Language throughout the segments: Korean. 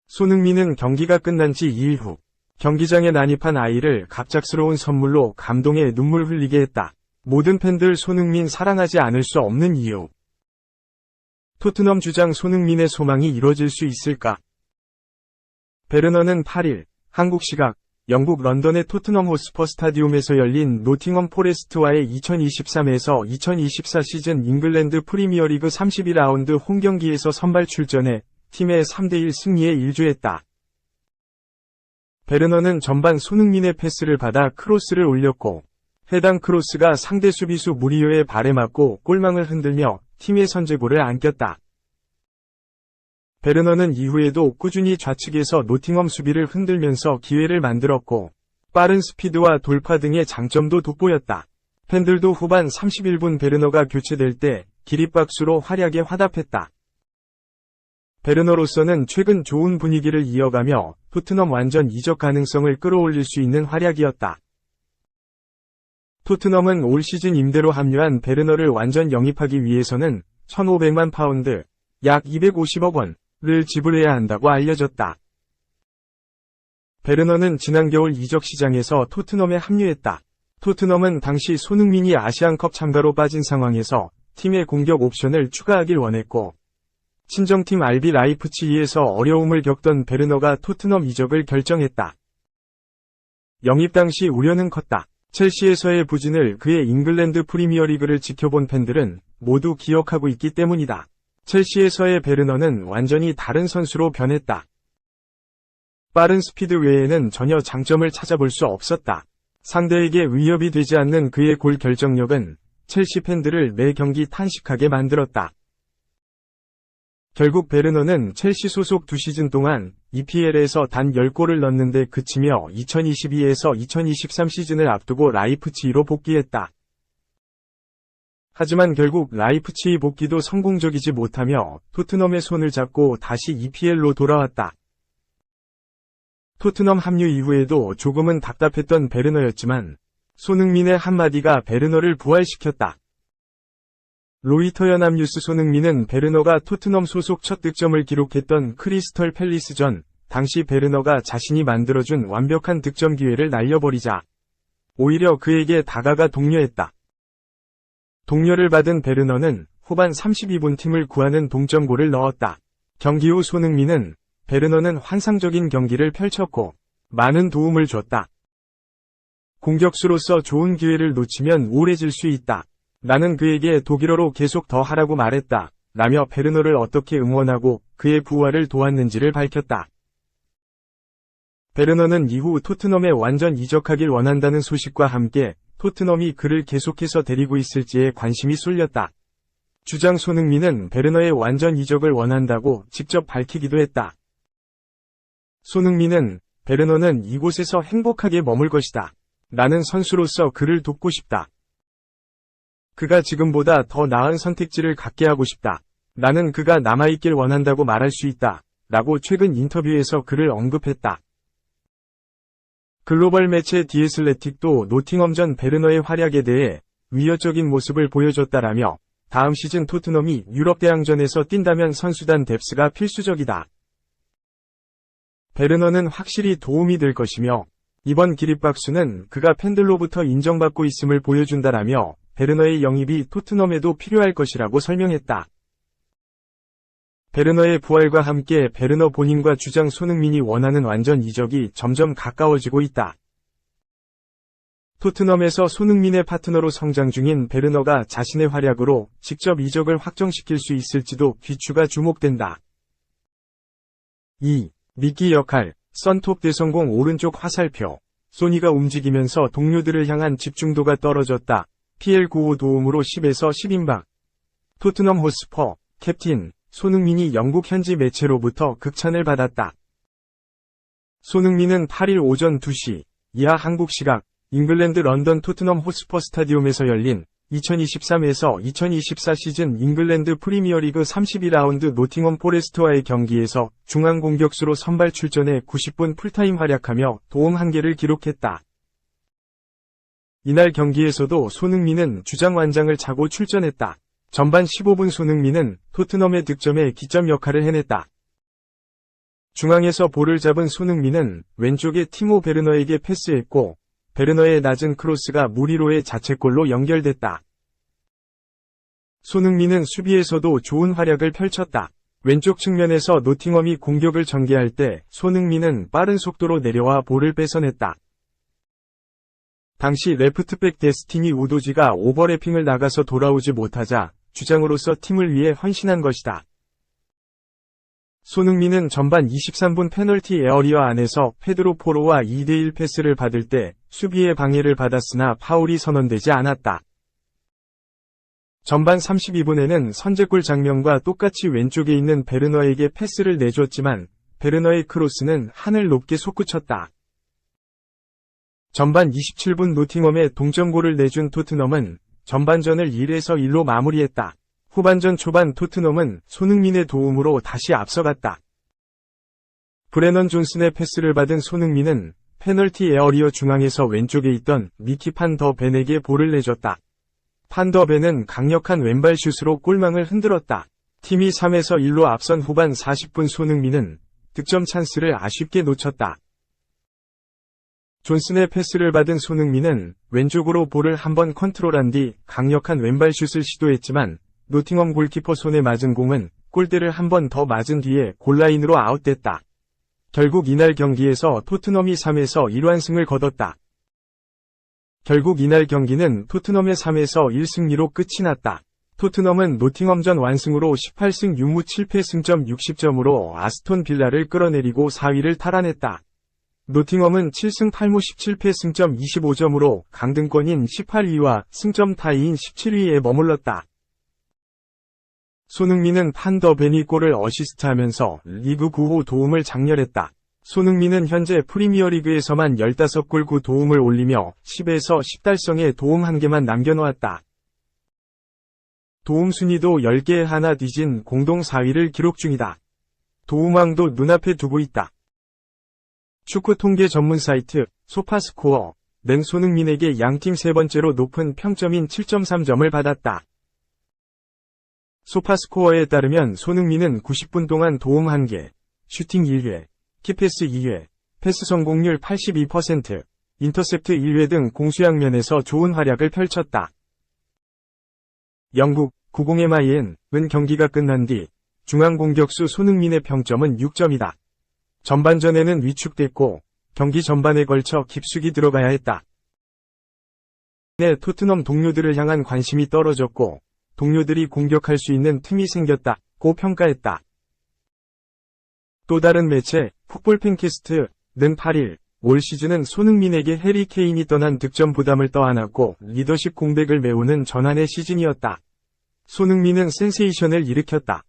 손흥민은 경기가 끝난 지 2일 후 경기장에 난입한 아이를 갑작스러운 선물로 감동의 눈물 흘리게 했다. 모든 팬들 손흥민 사랑하지 않을 수 없는 이유. 토트넘 주장 손흥민의 소망이 이뤄질 수 있을까? 베르너는 8일 한국 시각 영국 런던의 토트넘 호스퍼 스타디움에서 열린 노팅엄 포레스트와의 2023에서 2024 시즌 잉글랜드 프리미어리그 32라운드 홈경기에서 선발 출전해 팀의 3대1 승리에 일조했다. 베르너는 전반 손흥민의 패스를 받아 크로스를 올렸고 해당 크로스가 상대 수비수 무리요의 발에 맞고 골망을 흔들며 팀의 선제골을 안겼다. 베르너는 이후에도 꾸준히 좌측에서 노팅엄 수비를 흔들면서 기회를 만들었고 빠른 스피드와 돌파 등의 장점도 돋보였다. 팬들도 후반 31분 베르너가 교체될 때 기립박수로 활약에 화답했다. 베르너로서는 최근 좋은 분위기를 이어가며 토트넘 완전 이적 가능성을 끌어올릴 수 있는 활약이었다. 토트넘은 올 시즌 임대로 합류한 베르너를 완전 영입하기 위해서는 1,500만 파운드, 약 250억 원을 지불해야 한다고 알려졌다. 베르너는 지난 겨울 이적 시장에서 토트넘에 합류했다. 토트넘은 당시 손흥민이 아시안컵 참가로 빠진 상황에서 팀의 공격 옵션을 추가하길 원했고 친정팀 RB 라이프치히에서 어려움을 겪던 베르너가 토트넘 이적을 결정했다. 영입 당시 우려는 컸다. 첼시에서의 부진을 그의 잉글랜드 프리미어리그를 지켜본 팬들은 모두 기억하고 있기 때문이다. 첼시에서의 베르너는 완전히 다른 선수로 변했다. 빠른 스피드 외에는 전혀 장점을 찾아볼 수 없었다. 상대에게 위협이 되지 않는 그의 골 결정력은 첼시 팬들을 매 경기 탄식하게 만들었다. 결국 베르너는 첼시 소속 2시즌 동안 EPL에서 단 10골을 넣는데 그치며 2022에서 2023 시즌을 앞두고 라이프치히로 복귀했다. 하지만 결국 라이프치히 복귀도 성공적이지 못하며 토트넘의 손을 잡고 다시 EPL로 돌아왔다. 토트넘 합류 이후에도 조금은 답답했던 베르너였지만 손흥민의 한마디가 베르너를 부활시켰다. 로이터 연합뉴스 손흥민은 베르너가 토트넘 소속 첫 득점을 기록했던 크리스털 팰리스전, 당시 베르너가 자신이 만들어준 완벽한 득점 기회를 날려버리자 오히려 그에게 다가가 독려했다. 독려를 받은 베르너는 후반 32분 팀을 구하는 동점골을 넣었다. 경기 후 손흥민은 베르너는 환상적인 경기를 펼쳤고 많은 도움을 줬다. 공격수로서 좋은 기회를 놓치면 우울해질 수 있다. 나는 그에게 독일어로 계속 더 하라고 말했다. 라며 베르너를 어떻게 응원하고 그의 부활을 도왔는지를 밝혔다. 베르너는 이후 토트넘에 완전 이적하길 원한다는 소식과 함께 토트넘이 그를 계속해서 데리고 있을지에 관심이 쏠렸다. 주장 손흥민은 베르너의 완전 이적을 원한다고 직접 밝히기도 했다. 손흥민은 베르너는 이곳에서 행복하게 머물 것이다. 나는 선수로서 그를 돕고 싶다. 그가 지금보다 더 나은 선택지를 갖게 하고 싶다. 나는 그가 남아있길 원한다고 말할 수 있다. 라고 최근 인터뷰에서 그를 언급했다. 글로벌 매체 디 애슬레틱도 노팅엄전 베르너의 활약에 대해 위협적인 모습을 보여줬다라며 다음 시즌 토트넘이 유럽 대항전에서 뛴다면 선수단 뎁스가 필수적이다. 베르너는 확실히 도움이 될 것이며 이번 기립박수는 그가 팬들로부터 인정받고 있음을 보여준다라며 베르너의 영입이 토트넘에도 필요할 것이라고 설명했다. 베르너의 부활과 함께 베르너 본인과 주장 손흥민이 원하는 완전 이적이 점점 가까워지고 있다. 토트넘에서 손흥민의 파트너로 성장 중인 베르너가 자신의 활약으로 직접 이적을 확정시킬 수 있을지도 귀추가 주목된다. 2. 미끼 역할, 썬톱 대성공 오른쪽 화살표. 소니가 움직이면서 동료들을 향한 집중도가 떨어졌다. PL95 도움으로 10에서 10임박. 토트넘 호스퍼, 캡틴, 손흥민이 영국 현지 매체로부터 극찬을 받았다. 손흥민은 8일 오전 2시 이하 한국 시각 잉글랜드 런던 토트넘 호스퍼 스타디움에서 열린 2023에서 2024 시즌 잉글랜드 프리미어리그 32라운드 노팅엄 포레스트와의 경기에서 중앙 공격수로 선발 출전해 90분 풀타임 활약하며 도움 1개를 기록했다. 이날 경기에서도 손흥민은 주장 완장을 차고 출전했다. 전반 15분 손흥민은 토트넘의 득점에 기점 역할을 해냈다. 중앙에서 볼을 잡은 손흥민은 왼쪽에 티모 베르너에게 패스했고 베르너의 낮은 크로스가 무리로의 자책골로 연결됐다. 손흥민은 수비에서도 좋은 활약을 펼쳤다. 왼쪽 측면에서 노팅엄이 공격을 전개할 때 손흥민은 빠른 속도로 내려와 볼을 뺏어냈다. 당시 레프트백 데스티니 우도지가 오버래핑을 나가서 돌아오지 못하자 주장으로서 팀을 위해 헌신한 것이다. 손흥민은 전반 23분 페널티 에어리어 안에서 페드로 포로와 2대1 패스를 받을 때 수비의 방해를 받았으나 파울이 선언되지 않았다. 전반 32분에는 선제골 장면과 똑같이 왼쪽에 있는 베르너에게 패스를 내줬지만 베르너의 크로스는 하늘 높게 솟구쳤다. 전반 27분 노팅엄에 동점골을 내준 토트넘은 전반전을 1에서 1로 마무리했다. 후반전 초반 토트넘은 손흥민의 도움으로 다시 앞서갔다. 브레넌 존슨의 패스를 받은 손흥민은 페널티 에어리어 중앙에서 왼쪽에 있던 미키 판 더 벤에게 볼을 내줬다. 판 더 벤은 강력한 왼발 슛으로 골망을 흔들었다. 팀이 3에서 1로 앞선 후반 40분 손흥민은 득점 찬스를 아쉽게 놓쳤다. 존슨의 패스를 받은 손흥민은 왼쪽으로 볼을 한번 컨트롤한 뒤 강력한 왼발 슛을 시도했지만 노팅엄 골키퍼 손에 맞은 공은 골대를 한 번 더 맞은 뒤에 골라인으로 아웃됐다. 결국 이날 경기에서 토트넘이 3에서 1완승을 거뒀다. 결국 이날 경기는 토트넘의 3에서 1승리로 끝이 났다. 토트넘은 노팅엄전 완승으로 18승 6무 7패 승점 60점으로 아스톤 빌라를 끌어내리고 4위를 탈환했다. 노팅엄은 7승 8무 17패 승점 25점으로 강등권인 18위와 승점 타이인 17위에 머물렀다. 손흥민은 판 더 벤이 골을 어시스트하면서 리그 9호 도움을 장렬했다. 손흥민은 현재 프리미어리그에서만 15골 9도움을 올리며 10에서 10달성에 도움 1개만 남겨놓았다. 도움 순위도 10개에 하나 뒤진 공동 4위를 기록 중이다. 도움왕도 눈앞에 두고 있다. 축구 통계 전문 사이트 소파스코어 는 손흥민에게 양팀 세 번째로 높은 평점인 7.3점을 받았다. 소파스코어에 따르면 손흥민은 90분 동안 도움 1개, 슈팅 1회, 키패스 2회, 패스 성공률 82%, 인터셉트 1회 등 공수양면에서 좋은 활약을 펼쳤다. 영국 90MIN은 경기가 끝난 뒤 중앙 공격수 손흥민의 평점은 6점이다. 전반전에는 위축됐고 경기 전반에 걸쳐 깊숙이 들어가야 했다. 네, 토트넘 동료들을 향한 관심이 떨어졌고 동료들이 공격할 수 있는 틈이 생겼다고 평가했다. 또 다른 매체 풋볼 팬캐스트는 8일 올 시즌은 손흥민에게 해리 케인이 떠난 득점 부담을 떠안았고 리더십 공백을 메우는 전환의 시즌이었다. 손흥민은 센세이션을 일으켰다.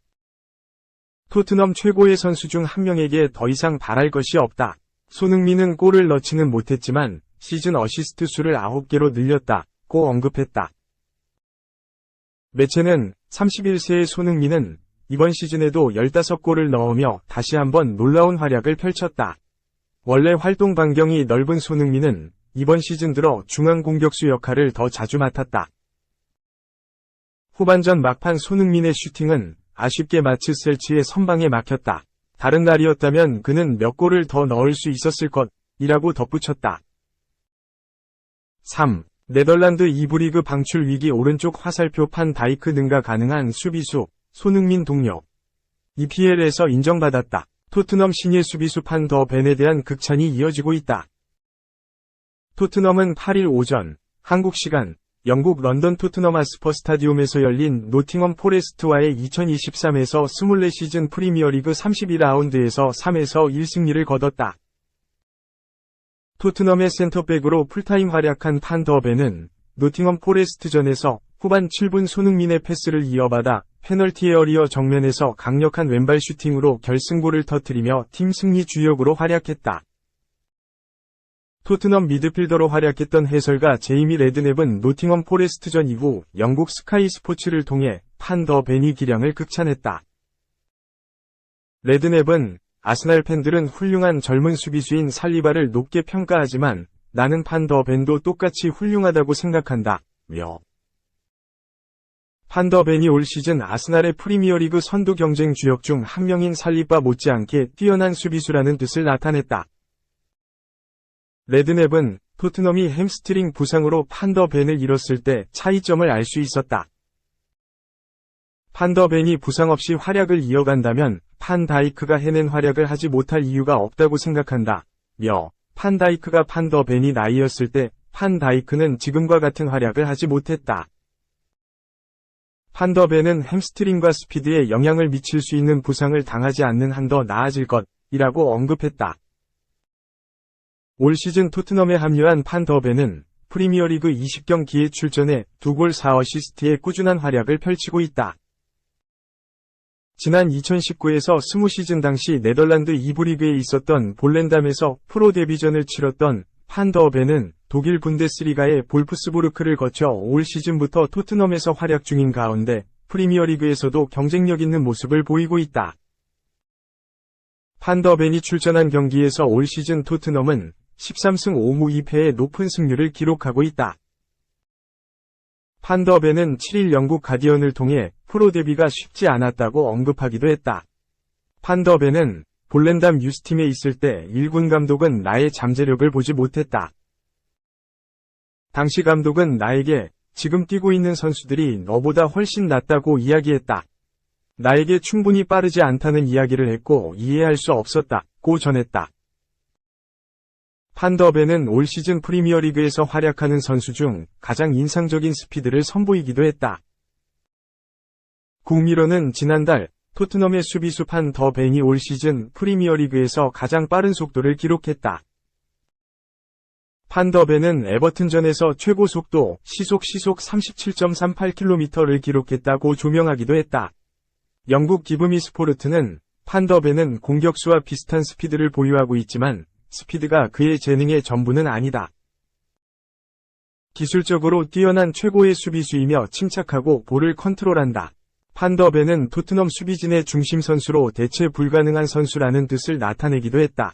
토트넘 최고의 선수 중 한 명에게 더 이상 바랄 것이 없다. 손흥민은 골을 넣지는 못했지만 시즌 어시스트 수를 9개로 늘렸다고 언급했다. 매체는 31세의 손흥민은 이번 시즌에도 15골을 넣으며 다시 한번 놀라운 활약을 펼쳤다. 원래 활동 반경이 넓은 손흥민은 이번 시즌 들어 중앙 공격수 역할을 더 자주 맡았다. 후반전 막판 손흥민의 슈팅은 아쉽게 마츠셀치의 선방에 막혔다. 다른 날이었다면 그는 몇 골을 더 넣을 수 있었을 것이라고 덧붙였다. 3. 네덜란드 2부 리그 방출 위기 오른쪽 화살표 판 다이크 능가 가능한 수비수 손흥민 동료. EPL에서 인정받았다. 토트넘 신예 수비수 판 더 벤에 대한 극찬이 이어지고 있다. 토트넘은 8일 오전 한국 시간 영국 런던 토트넘 하스퍼 스타디움에서 열린 노팅엄 포레스트와의 2023에서 24시즌 프리미어리그 32라운드에서 3에서 1승리를 거뒀다. 토트넘의 센터백으로 풀타임 활약한 판 더 벤은 노팅엄 포레스트전에서 후반 7분 손흥민의 패스를 이어받아 페널티 에어리어 정면에서 강력한 왼발 슈팅으로 결승골을 터뜨리며 팀 승리 주역으로 활약했다. 토트넘 미드필더로 활약했던 해설가 제이미 레드냅은 노팅엄 포레스트전 이후 영국 스카이 스포츠를 통해 판 더 벤이 기량을 극찬했다. 레드냅은 아스날 팬들은 훌륭한 젊은 수비수인 살리바를 높게 평가하지만 나는 판 더 벤도 똑같이 훌륭하다고 생각한다. 며. 판 더 벤이 올 시즌 아스날의 프리미어리그 선두 경쟁 주역 중 한 명인 살리바 못지않게 뛰어난 수비수라는 뜻을 나타냈다. 레드냅은 토트넘이 햄스트링 부상으로 판 더 벤을 잃었을 때 차이점을 알 수 있었다. 판 더 벤이 부상 없이 활약을 이어간다면 판 다이크가 해낸 활약을 하지 못할 이유가 없다고 생각한다. 며. 판 다이크가 판 더 벤이 나이였을 때 판 다이크는 지금과 같은 활약을 하지 못했다. 판 더 벤은 햄스트링과 스피드에 영향을 미칠 수 있는 부상을 당하지 않는 한 더 나아질 것이라고 언급했다. 올 시즌 토트넘에 합류한 판 더 벤은 프리미어리그 20경기에 출전해 2골 4어시스트의 꾸준한 활약을 펼치고 있다. 지난 2019에서 20시즌 당시 네덜란드 2부 리그에 있었던 볼렌담에서 프로 데뷔전을 치렀던 판 더 벤은 독일 분데스리가의 볼프스부르크를 거쳐 올 시즌부터 토트넘에서 활약 중인 가운데 프리미어리그에서도 경쟁력 있는 모습을 보이고 있다. 판 더 벤이 출전한 경기에서 올 시즌 토트넘은 13승 5무 2패의 높은 승률을 기록하고 있다. 판 더 벤은 7일 영국 가디언을 통해 프로 데뷔가 쉽지 않았다고 언급하기도 했다. 판 더 벤은 볼렌담 유스팀에 있을 때 1군 감독은 나의 잠재력을 보지 못했다. 당시 감독은 나에게 지금 뛰고 있는 선수들이 너보다 훨씬 낫다고 이야기했다. 나에게 충분히 빠르지 않다는 이야기를 했고 이해할 수 없었다고 전했다. 판 더 벤은 올 시즌 프리미어리그에서 활약하는 선수 중 가장 인상적인 스피드를 선보이기도 했다. 국미러는 지난달 토트넘의 수비수 판 더 벤이 올 시즌 프리미어리그에서 가장 빠른 속도를 기록했다. 판 더 벤은 에버튼전에서 최고 속도 시속 37.38km를 기록했다고 조명하기도 했다. 영국 기브미 스포르트는 판 더 벤은 공격수와 비슷한 스피드를 보유하고 있지만 스피드가 그의 재능의 전부는 아니다. 기술적으로 뛰어난 최고의 수비수이며 침착하고 볼을 컨트롤한다. 판 더 벤은 토트넘 수비진의 중심 선수로 대체 불가능한 선수라는 뜻을 나타내기도 했다.